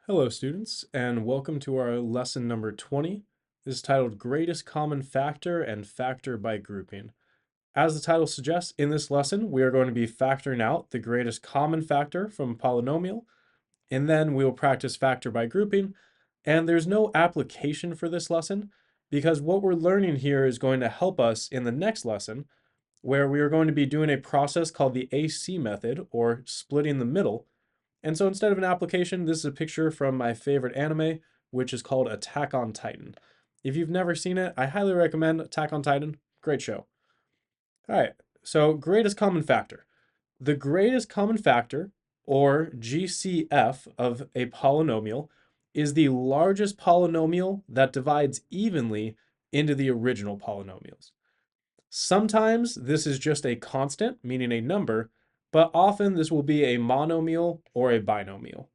Hello students, and welcome to our lesson number 20. This is titled Greatest Common Factor and Factor by Grouping. As the title suggests, in this lesson we are going to be factoring out the greatest common factor from a polynomial, and then we will practice factor by grouping. And there's no application for this lesson because what we're learning here is going to help us in the next lesson, where we are going to be doing a process called the AC method, or splitting the middle. And so instead of an application, this is a picture from my favorite anime, which is called Attack on Titan. If you've never seen it, I highly recommend Attack on Titan. Great show. All right, so greatest common factor. The greatest common factor, or GCF, of a polynomial is the largest polynomial that divides evenly into the original polynomials. Sometimes this is just a constant, meaning a number, but often this will be a monomial or a binomial.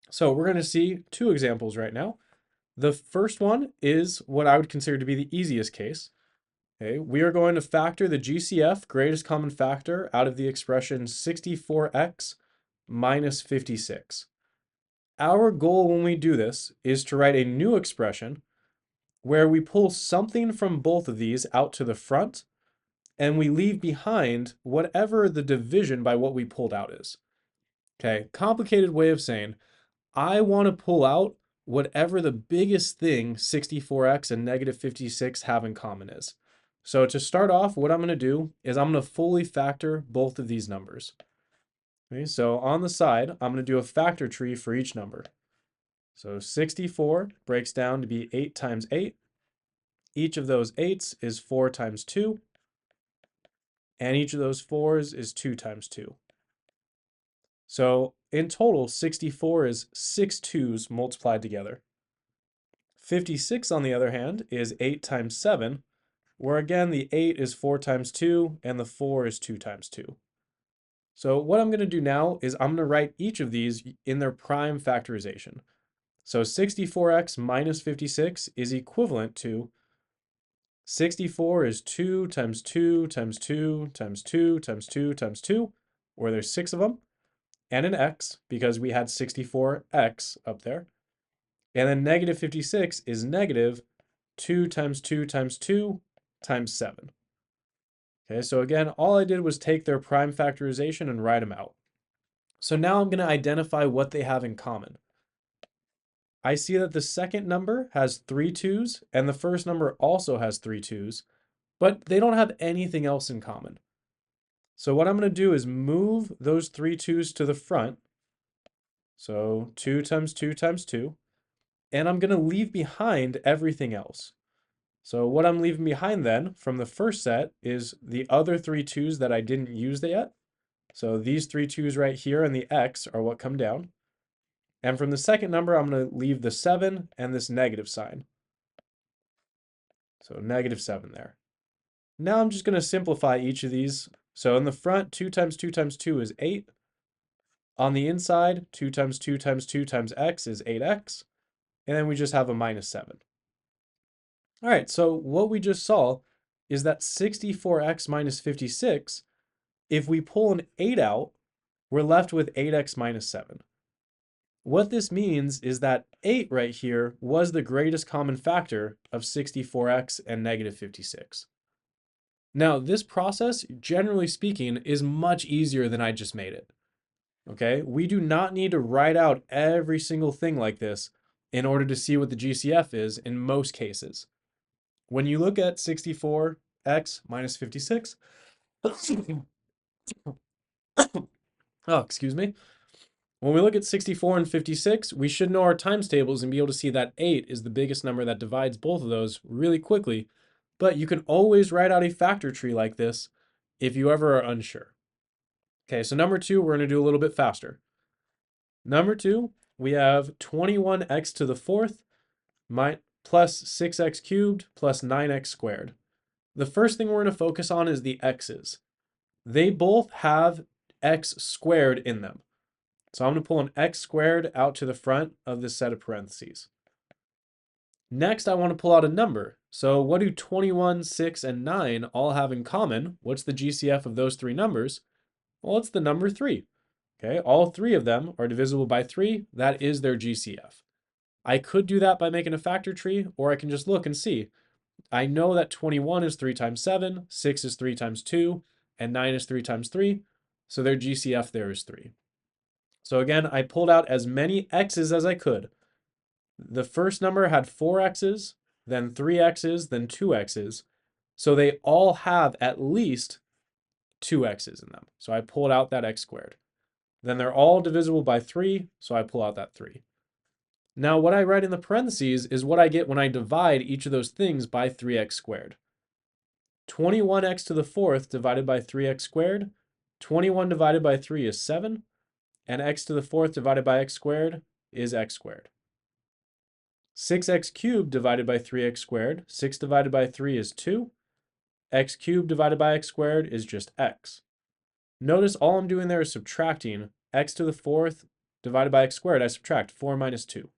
So we're going to see two examples right now. The first one is what I would consider to be the easiest case. Okay, we are going to factor the GCF, greatest common factor, out of the expression 64x minus 56. Our goal when we do this is to write a new expression where we pull something from both of these out to the front and we leave behind whatever the division by what we pulled out is. Okay, complicated way of saying, I want to pull out whatever the biggest thing 64x and negative 56 have in common is. So to start off, what I'm going to do is I'm going to fully factor both of these numbers. Okay, so on the side, I'm going to do a factor tree for each number. So 64 breaks down to be 8 times 8. Each of those 8s is 4 times 2. And each of those 4s is 2 times 2. So in total, 64 is 6 2's multiplied together. 56, on the other hand, is 8 times 7, where again the 8 is 4 times 2 and the 4 is 2 times 2. So what I'm going to do now is I'm going to write each of these in their prime factorization. So 64x minus 56 is equivalent to 64 is 2 times 2 times 2 times 2 times 2 times 2, where there's 6 of them, and an x because we had 64x up there. And then negative 56 is negative 2 times 2 times 2 times 7. Okay, so again, all I did was take their prime factorization and write them out. So now I'm going to identify what they have in common. I see that the second number has 3 2's and the first number also has 3 2's, but they don't have anything else in common. So what I'm going to do is move those 3 2's to the front. So 2 times 2 times 2. And I'm going to leave behind everything else. So what I'm leaving behind then from the first set is the other 3 2's that I didn't use yet. So these 3 2's right here and the x are what come down. And from the second number, I'm going to leave the 7 and this negative sign. So negative 7 there. Now I'm just going to simplify each of these. So in the front, 2 times 2 times 2 is 8. On the inside, 2 times 2 times 2 times x is 8x. And then we just have a minus 7. All right, so what we just saw is that 64x minus 56, if we pull an 8 out, we're left with 8x minus 7. What this means is that 8 right here was the greatest common factor of 64x and negative 56. Now, this process, generally speaking, is much easier than I just made it. Okay, we do not need to write out every single thing like this in order to see what the GCF is in most cases. When you look at 64x minus 56, oh, excuse me. When we look at 64 and 56, we should know our times tables and be able to see that 8 is the biggest number that divides both of those really quickly. But you can always write out a factor tree like this if you ever are unsure. Okay, so number 2, we're going to do a little bit faster. Number 2, we have 21x to the fourth plus 6x cubed plus 9x squared. The first thing we're going to focus on is the x's. They both have x squared in them. So I'm going to pull an x squared out to the front of this set of parentheses. Next, I want to pull out a number. So what do 21, 6, and 9 all have in common? What's the GCF of those three numbers? Well, it's the number 3. Okay, all three of them are divisible by 3. That is their GCF. I could do that by making a factor tree, or I can just look and see. I know that 21 is 3 times 7, 6 is 3 times 2, and 9 is 3 times 3. So their GCF there is 3. So again, I pulled out as many x's as I could. The first number had 4 x's, then 3 x's, then 2 x's. So they all have at least 2 x's in them. So I pulled out that x squared. Then they're all divisible by 3, so I pull out that 3. Now what I write in the parentheses is what I get when I divide each of those things by 3x squared. 21x to the fourth divided by 3x squared, 21 divided by 3 is 7, and x to the fourth divided by x squared is x squared. 6x cubed divided by 3x squared, 6 divided by 3 is 2, x cubed divided by x squared is just x. Notice all I'm doing there is subtracting. X to the fourth divided by x squared, I subtract 4 minus 2.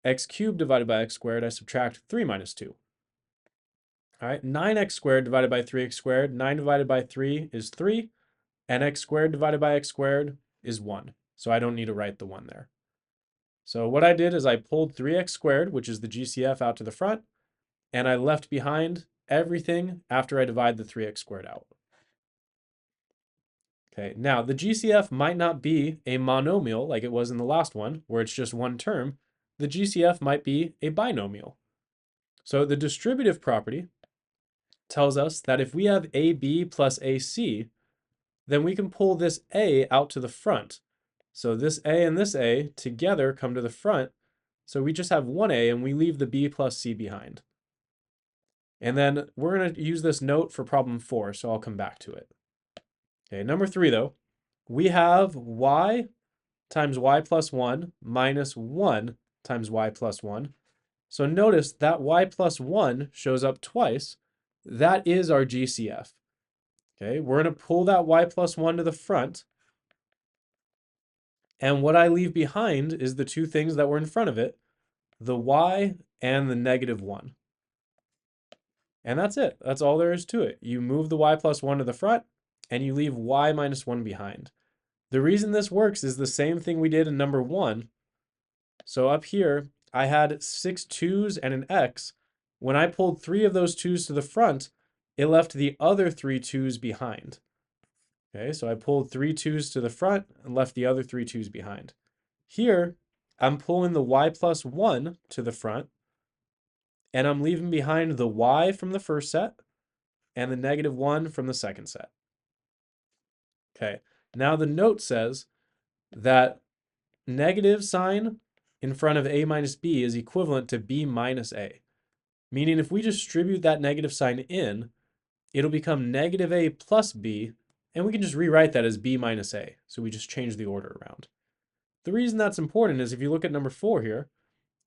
X cubed divided by x squared, I subtract 3 minus 2. All right, 9x squared divided by 3x squared, 9 divided by 3 is 3, and x squared divided by x squared is 1. So I don't need to write the 1 there. So what I did is I pulled 3x squared, which is the GCF, out to the front, and I left behind everything after I divide the 3x squared out. Okay, now the GCF might not be a monomial like it was in the last one, where it's just one term. The GCF might be a binomial. So the distributive property tells us that if we have AB plus AC, then we can pull this A out to the front. So this A and this A together come to the front. So we just have one A and we leave the B plus C behind. And then we're going to use this note for problem 4, so I'll come back to it. Okay, number 3 though, we have y times y plus 1 minus 1 times y plus 1. So notice that y plus 1 shows up twice. That is our GCF. Okay, we're going to pull that y plus 1 to the front. And what I leave behind is the two things that were in front of it, the y and the negative 1. And that's it. That's all there is to it. You move the y plus 1 to the front, and you leave y minus 1 behind. The reason this works is the same thing we did in number 1. So up here, I had 6 2's and an x. When I pulled 3 of those 2's to the front, it left the other 3 2's behind. Okay, so I pulled 3 2's to the front and left the other 3 2's behind. Here, I'm pulling the y plus 1 to the front, and I'm leaving behind the y from the first set and the negative 1 from the second set. Okay, now the note says that negative sign in front of a minus b is equivalent to b minus a. Meaning if we distribute that negative sign in, it'll become negative a plus b, and we can just rewrite that as b minus a. So we just change the order around. The reason that's important is if you look at number 4 here,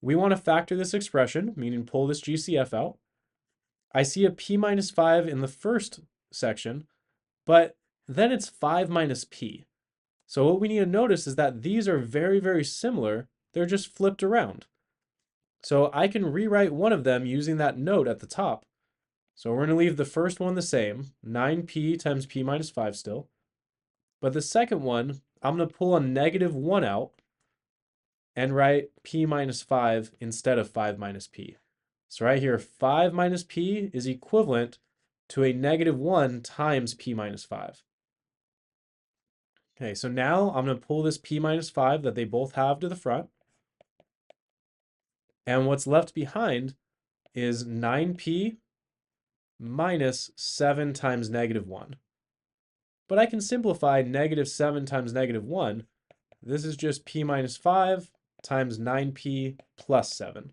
we want to factor this expression, meaning pull this GCF out. I see a p minus 5 in the first section, but then it's 5 minus p. So what we need to notice is that these are very, very similar. They're just flipped around. So I can rewrite one of them using that note at the top. So we're going to leave the first one the same, 9p times p minus 5 still. But the second one, I'm going to pull a negative 1 out and write p minus 5 instead of 5 minus p. So right here, 5 minus p is equivalent to a negative 1 times p minus 5. Okay, so now I'm going to pull this p minus 5 that they both have to the front. And what's left behind is 9p minus 7 times negative 1. But I can simplify negative 7 times negative 1. This is just p minus 5 times 9p plus 7.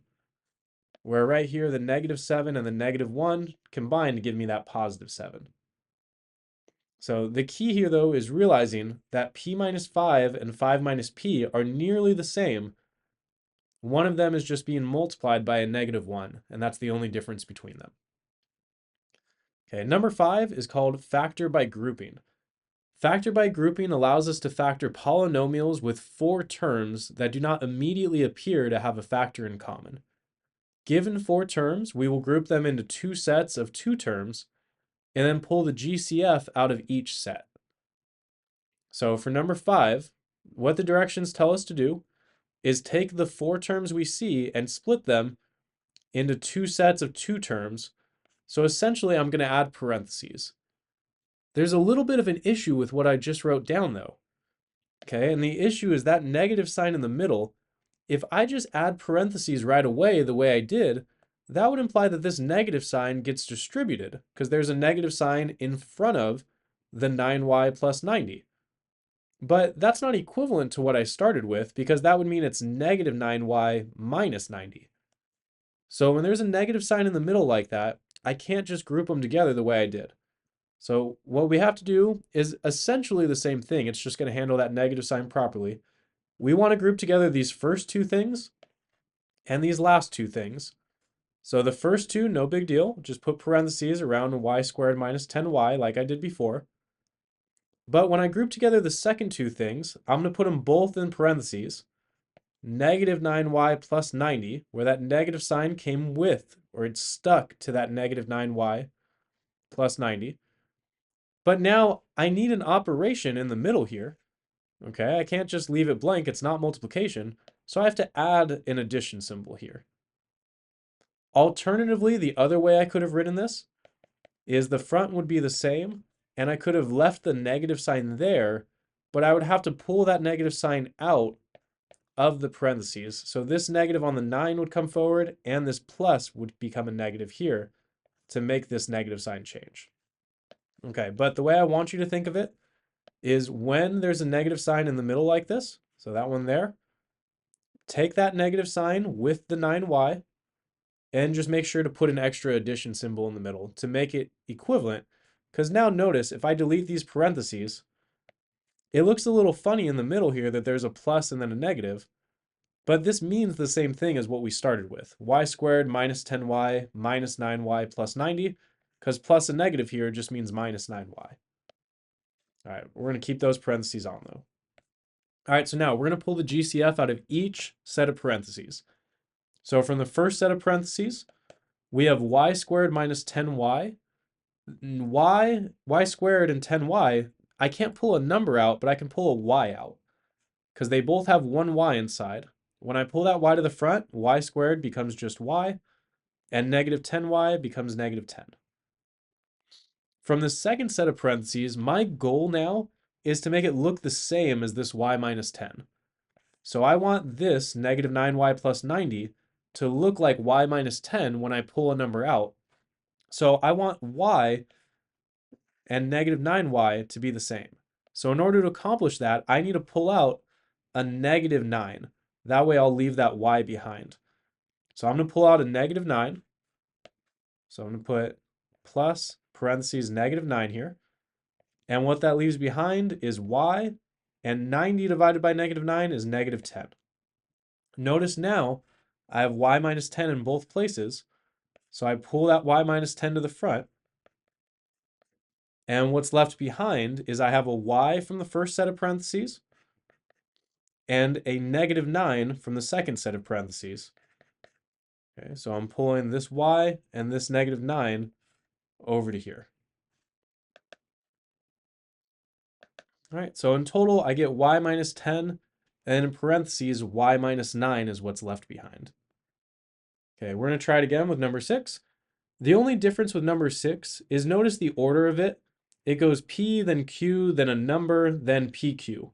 Where right here, the negative 7 and the negative 1 combine to give me that positive 7. So the key here, though, is realizing that p minus 5 and 5 minus p are nearly the same. One of them is just being multiplied by a negative 1, and that's the only difference between them. Okay, number 5 is called factor by grouping. Factor by grouping allows us to factor polynomials with 4 terms that do not immediately appear to have a factor in common. Given 4 terms, we will group them into 2 sets of 2 terms, and then pull the GCF out of each set. So for number 5, what the directions tell us to do is take the 4 terms we see and split them into 2 sets of 2 terms. So essentially, I'm going to add parentheses. There's a little bit of an issue with what I just wrote down, though. Okay, and the issue is that negative sign in the middle. If I just add parentheses right away the way I did, that would imply that this negative sign gets distributed because there's a negative sign in front of the 9y plus 90. But that's not equivalent to what I started with because that would mean it's negative 9y minus 90. So when there's a negative sign in the middle like that, I can't just group them together the way I did. So what we have to do is essentially the same thing. It's just going to handle that negative sign properly. We want to group together these first 2 things and these last 2 things. So the first 2, no big deal. Just put parentheses around y squared minus 10y like I did before. But when I group together the second 2 things, I'm going to put them both in parentheses. Negative 9y plus 90, where that negative sign came with, or it's stuck to that negative 9y plus 90. But now I need an operation in the middle here. Okay, I can't just leave it blank. It's not multiplication. So I have to add an addition symbol here. Alternatively, the other way I could have written this is the front would be the same, and I could have left the negative sign there, but I would have to pull that negative sign out of the parentheses. So this negative on the 9 would come forward, and this plus would become a negative here to make this negative sign change. Okay, but the way I want you to think of it is when there's a negative sign in the middle like this, so that one there, take that negative sign with the 9y, and just make sure to put an extra addition symbol in the middle to make it equivalent. Because now notice, if I delete these parentheses, it looks a little funny in the middle here that there's a plus and then a negative, but this means the same thing as what we started with. Y squared minus 10y minus 9y plus 90, because plus and negative here just means minus 9y. All right, we're going to keep those parentheses on though. All right, so now we're going to pull the GCF out of each set of parentheses. So from the first set of parentheses, we have y squared minus 10y. Y squared and 10y, I can't pull a number out, but I can pull a y out because they both have one y inside. When I pull that y to the front, y squared becomes just y, and negative 10y becomes negative 10. From the second set of parentheses, my goal now is to make it look the same as this y minus 10. So I want this negative 9y plus 90 to look like y minus 10 when I pull a number out. So I want y and negative 9y to be the same. So in order to accomplish that, I need to pull out a negative 9. That way I'll leave that y behind. So I'm going to pull out a negative 9. So I'm going to put plus parentheses negative 9 here. And what that leaves behind is y, and 90 divided by negative 9 is negative 10. Notice now I have y minus 10 in both places. So I pull that y minus 10 to the front. And what's left behind is I have a y from the first set of parentheses and a negative 9 from the second set of parentheses. Okay, so I'm pulling this y and this negative 9 over to here. All right, so in total, I get y minus 10, and in parentheses, y minus 9 is what's left behind. Okay, we're going to try it again with number 6. The only difference with number 6 is notice the order of it. It goes P, then Q, then a number, then PQ.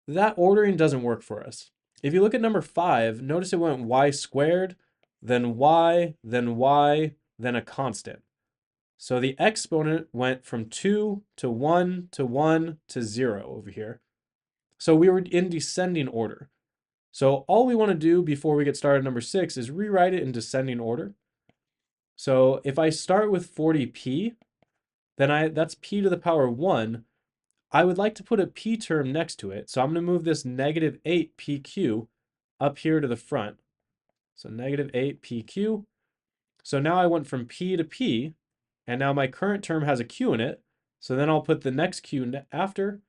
That ordering doesn't work for us. If you look at number 5, notice it went y squared, then y, then y, then a constant. So the exponent went from 2 to 1 to 1 to 0 over here. So we were in descending order. So all we want to do before we get started number 6 is rewrite it in descending order. So if I start with 40p, then that's p to the power 1. I would like to put a p term next to it. So I'm going to move this negative 8 pq up here to the front. So negative 8 pq. So now I went from p to p, and now my current term has a q in it. So then I'll put the next q after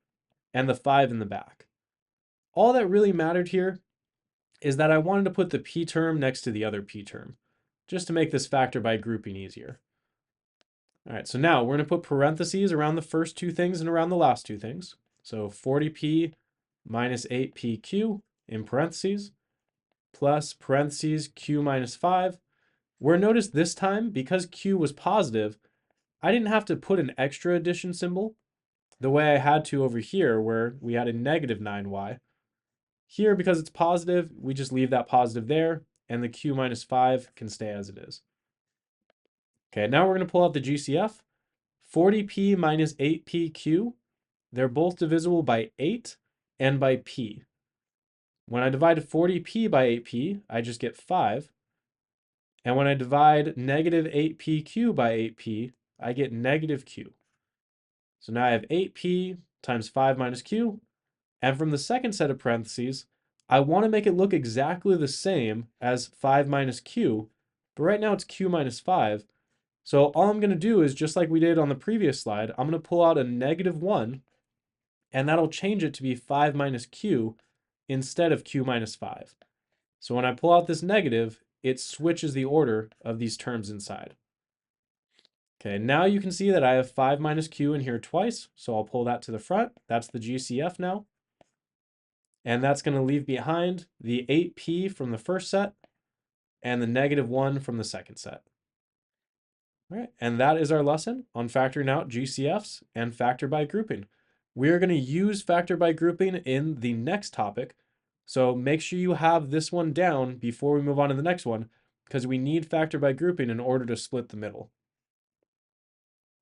and the 5 in the back. All that really mattered here is that I wanted to put the p term next to the other p term, just to make this factor by grouping easier. All right, so now we're going to put parentheses around the first 2 things and around the last 2 things. So 40p minus 8pq in parentheses plus parentheses q minus 5. Where notice this time, because q was positive, I didn't have to put an extra addition symbol the way I had to over here where we had a negative 9y. Here, because it's positive, we just leave that positive there, and the q minus 5 can stay as it is. Okay, now we're going to pull out the GCF. 40p minus 8pq, they're both divisible by 8 and by p. When I divide 40p by 8p, I just get 5. And when I divide negative 8pq by 8p, I get negative q. So now I have 8p times 5 minus q. And from the second set of parentheses, I want to make it look exactly the same as 5 minus q, but right now it's q minus 5. So all I'm going to do is, just like we did on the previous slide, I'm going to pull out a negative 1, and that'll change it to be 5 minus q instead of q minus 5. So when I pull out this negative, it switches the order of these terms inside. Okay, now you can see that I have 5 minus q in here twice, so I'll pull that to the front. That's the GCF now. And that's going to leave behind the 8p from the first set and the negative 1 from the second set. All right, and that is our lesson on factoring out GCFs and factor by grouping. We are going to use factor by grouping in the next topic, so make sure you have this one down before we move on to the next one, because we need factor by grouping in order to split the middle.